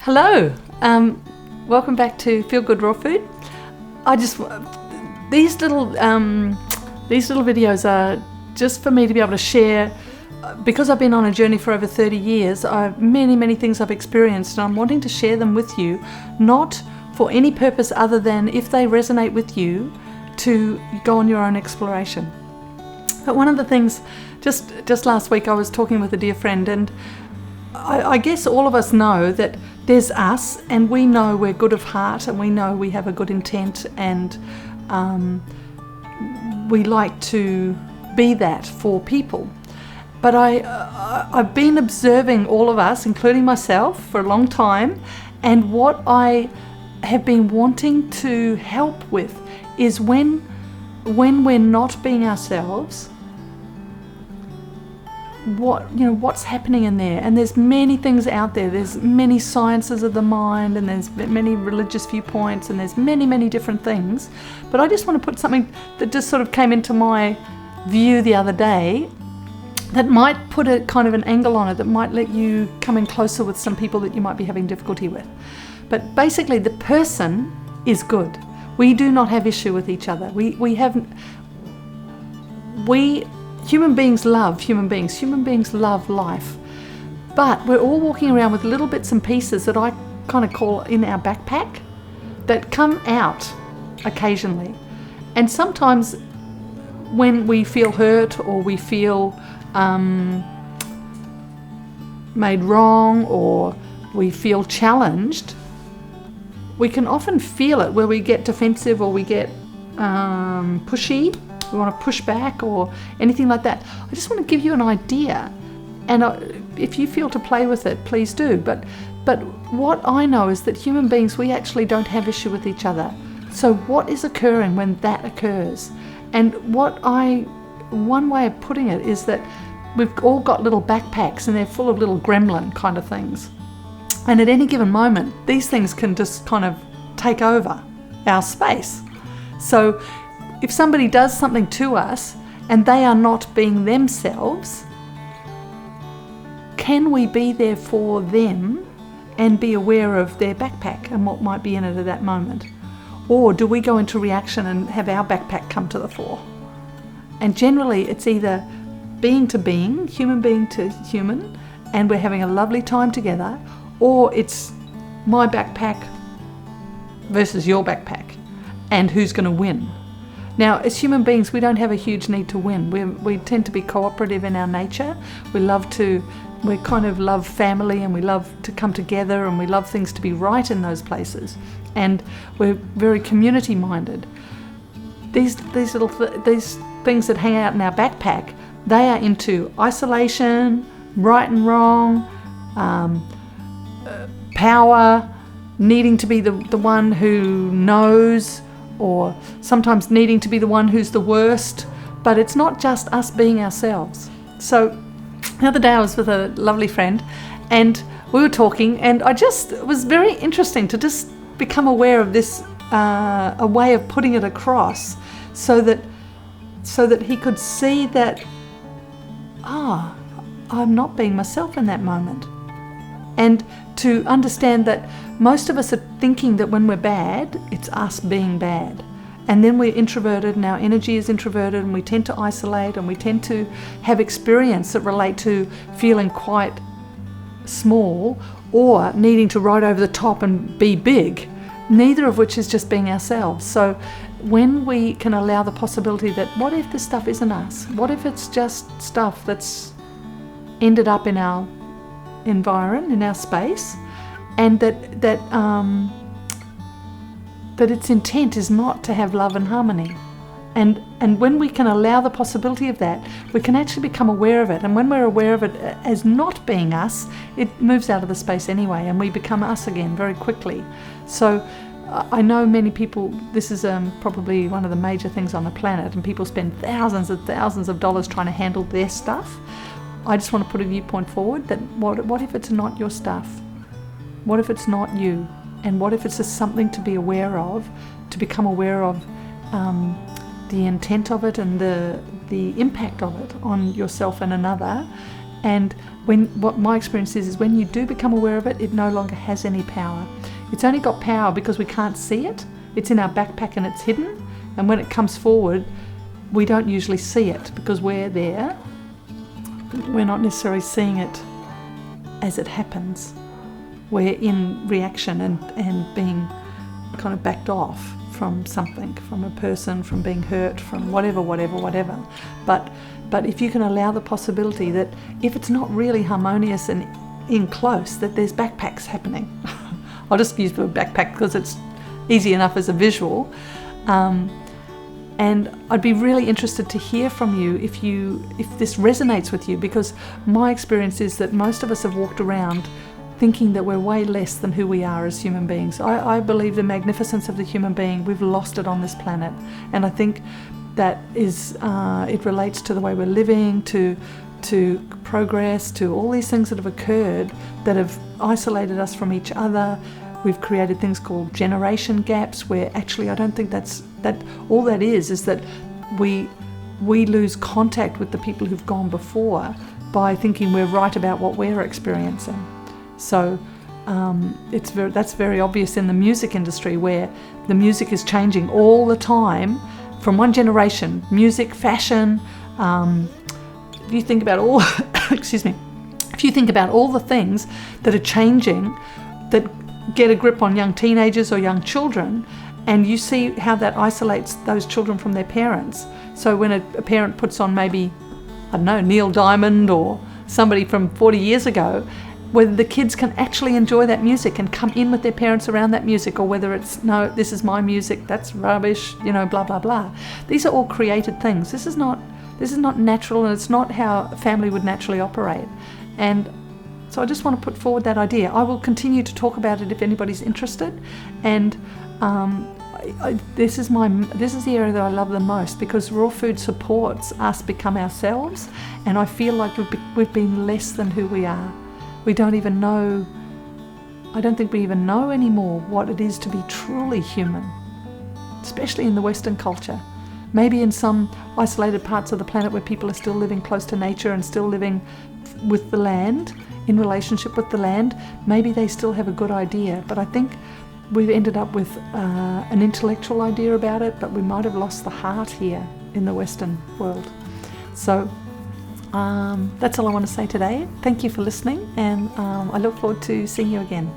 Hello, welcome back to Feel Good Raw Food. These little videos are just for me to be able to share, because I've been on a journey for over 30 years. Many things I've experienced, and I'm wanting to share them with you, not for any purpose other than if they resonate with you, to go on your own exploration. But one of the things, just last week I was talking with a dear friend, and I guess all of us know that there's us, and we know we're good of heart, and we know we have a good intent, and we like to be that for people. But I've been observing all of us, including myself, for a long time, and what I have been wanting to help with is when we're not being ourselves, what's happening in there. And there's many things out there. There's many sciences of the mind, and there's many religious viewpoints, and there's many different things. But I just want to put something that just sort of came into my view the other day that might put a kind of an angle on it, that might let you come in closer with some people that you might be having difficulty with. But basically, the person is good. We do not have issue with each other. Human beings love human beings. Human beings love life. But we're all walking around with little bits and pieces that I kind of call in our backpack that come out occasionally. And sometimes when we feel hurt, or we feel made wrong, or we feel challenged, we can often feel it where we get defensive, or we get pushy. We want to push back or anything like that. I just want to give you an idea, and if you feel to play with it, please do. But what I know is that human beings, we actually don't have issue with each other. So what is occurring when that occurs? And one way of putting it is that we've all got little backpacks, and they're full of little gremlin kind of things. And at any given moment, these things can just kind of take over our space. So if somebody does something to us and they are not being themselves, can we be there for them and be aware of their backpack and what might be in it at that moment? Or do we go into reaction and have our backpack come to the fore? And generally it's either being to being, human being to human, and we're having a lovely time together, or it's my backpack versus your backpack, and who's going to win. Now, as human beings, we don't have a huge need to win. We tend to be cooperative in our nature. We kind of love family, and we love to come together, and we love things to be right in those places. And we're very community-minded. These things that hang out in our backpack, they are into isolation, right and wrong, power, needing to be the one who knows, or sometimes needing to be the one who's the worst. But it's not just us being ourselves. So the other day I was with a lovely friend, and we were talking, and it was very interesting to just become aware of this, a way of putting it across, so that he could see that, I'm not being myself in that moment. And to understand that most of us are thinking that when we're bad, it's us being bad. And then we're introverted, and our energy is introverted, and we tend to isolate, and we tend to have experience that relate to feeling quite small or needing to ride over the top and be big, neither of which is just being ourselves. So when we can allow the possibility that, what if this stuff isn't us? What if it's just stuff that's ended up in our environment, in our space, and that its intent is not to have love and harmony. And when we can allow the possibility of that, we can actually become aware of it. And when we're aware of it as not being us, it moves out of the space anyway, and we become us again very quickly. So I know many people, this is probably one of the major things on the planet, and people spend thousands and thousands of dollars trying to handle their stuff. I just want to put a viewpoint forward that what if it's not your stuff? What if it's not you? And what if it's just something to be aware of, to become aware of the intent of it, and the impact of it on yourself and another, And what my experience is when you do become aware of it, it no longer has any power. It's only got power because we can't see it. It's in our backpack and it's hidden. And when it comes forward, we don't usually see it because we're there. We're not necessarily seeing it as it happens. We're in reaction and being kind of backed off from something, from a person, from being hurt, from whatever. But if you can allow the possibility that if it's not really harmonious and in close, that there's backpacks happening. I'll just use the word backpack because it's easy enough as a visual. And I'd be really interested to hear from you if this resonates with you, because my experience is that most of us have walked around thinking that we're way less than who we are as human beings. I believe the magnificence of the human being, we've lost it on this planet. And I think that is, it relates to the way we're living, to progress, to all these things that have occurred that have isolated us from each other. We've created things called generation gaps, where actually I don't think that all that is that we lose contact with the people who've gone before by thinking we're right about what we're experiencing. So that's very obvious in the music industry, where the music is changing all the time from one generation. Music, fashion, if you think about all if you think about all the things that are changing that get a grip on young teenagers or young children, and you see how that isolates those children from their parents. So when a parent puts on maybe, I don't know, Neil Diamond or somebody from 40 years ago, whether the kids can actually enjoy that music and come in with their parents around that music, or whether it's, no, this is my music, that's rubbish, blah, blah, blah. These are all created things. This is not natural, and it's not how a family would naturally operate. And so I just want to put forward that idea. I will continue to talk about it if anybody's interested. And this is the area that I love the most, because raw food supports us become ourselves. And I feel like we've been less than who we are. We don't even know. I don't think we even know anymore what it is to be truly human, especially in the Western culture. Maybe in some isolated parts of the planet where people are still living close to nature and still living with the land, in relationship with the land, maybe they still have a good idea. But I think we've ended up with an intellectual idea about it, but we might have lost the heart here in the Western world. So that's all I want to say today. Thank you for listening, and I look forward to seeing you again.